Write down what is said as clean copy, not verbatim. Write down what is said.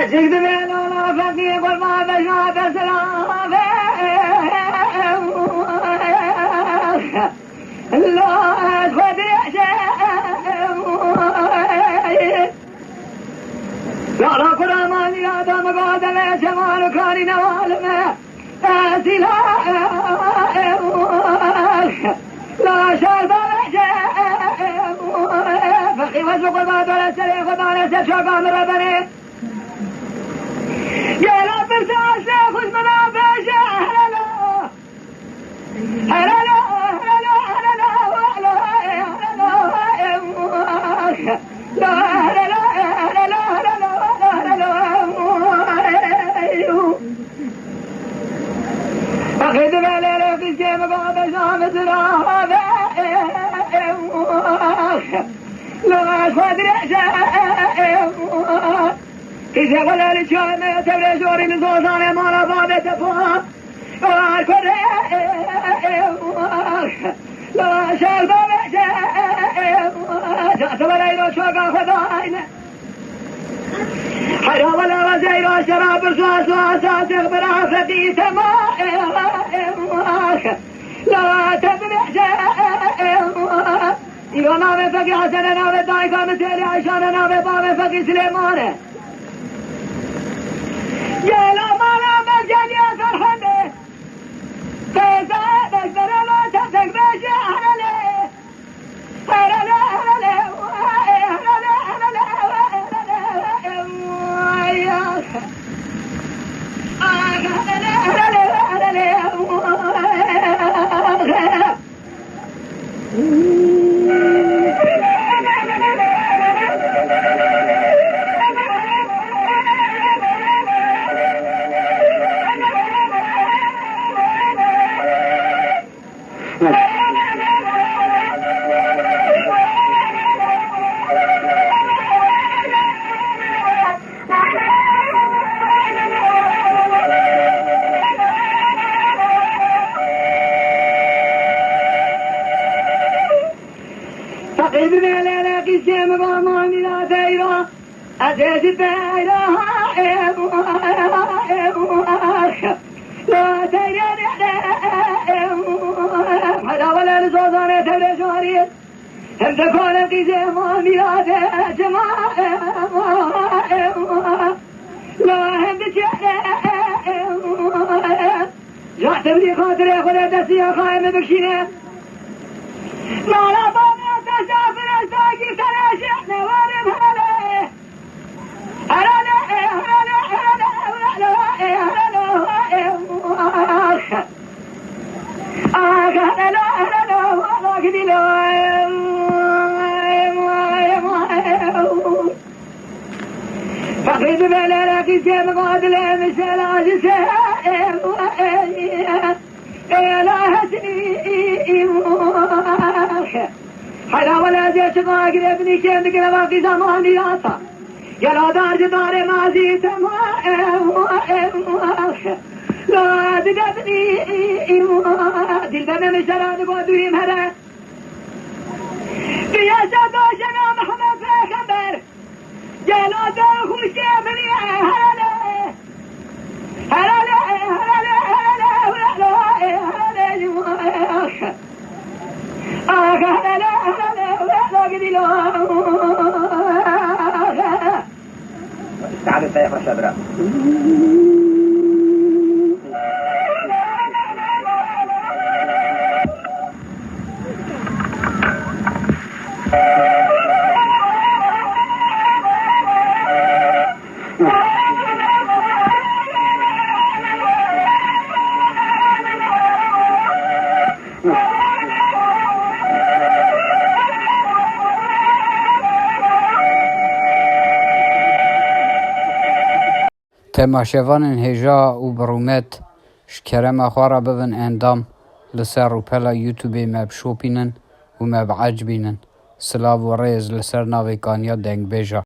أشكد بين ونافقي قل ما بشنات سلامه الله أسود لا لا قرآن يا دم قادل شمال كاري نوالمه سلاح لا شرب فقي وزق البعض ولا سريخ وطالة سرشاقان ربني يا لا برسال شيخ وزمنا باشا هلالا هلالا هلالا هلالا هلالا لا هلالا هلالا هلالا أخذ بالي في الجيم قابل شامس رابع لا أسود رأسه كيسي ولا للشام تبري شوري من صوصان مالا بابي تفوق أسود لا شال بابي شاس ولا يرو شوقا خداين حيا ولا وزيرو شراب رصاص واساس اخبر عفتي تمام لا تبرح إيرو ناوي فقي حسن ناوي دايقا مثيري عشان ناوي بابي فقي سليمانه يا لا مالا مجد يا فرحانه فيزا بكبر لا تبتك بشي أهلا فقيد بيلي قسم باماني لا تيرا أسيس تيرا لا تيرا حدا ولا نصوصاني تبري شواري هم تكون قسم باماني لا تيرا لا هم تشعر جاءت بلي خاطري خذ دستي خايم بكشينه لا لا بابا تسافر الساقي تراشح نوارم هلا هلا هلا فقيد بلا قسم قادل مثل عجسه لا هسيم حلا ولا زيت باقر ابني كم بقرا باقي زماني لاطا يا لا دار جدار ما زيت لا دقبني دل بنا مشران قدوي مهرا يا سادوشنا محمد فخبر يا لا دار خوش ابني هلا هلا تعال سيف الشبرا تماشاوان هجا و برومت شکرم خوارا ببن اندام لسر و پلا یوتیوبی مب شوپینن و مب عجبینن سلاو و ریز لسر ناوی کانیا دنگ بیجا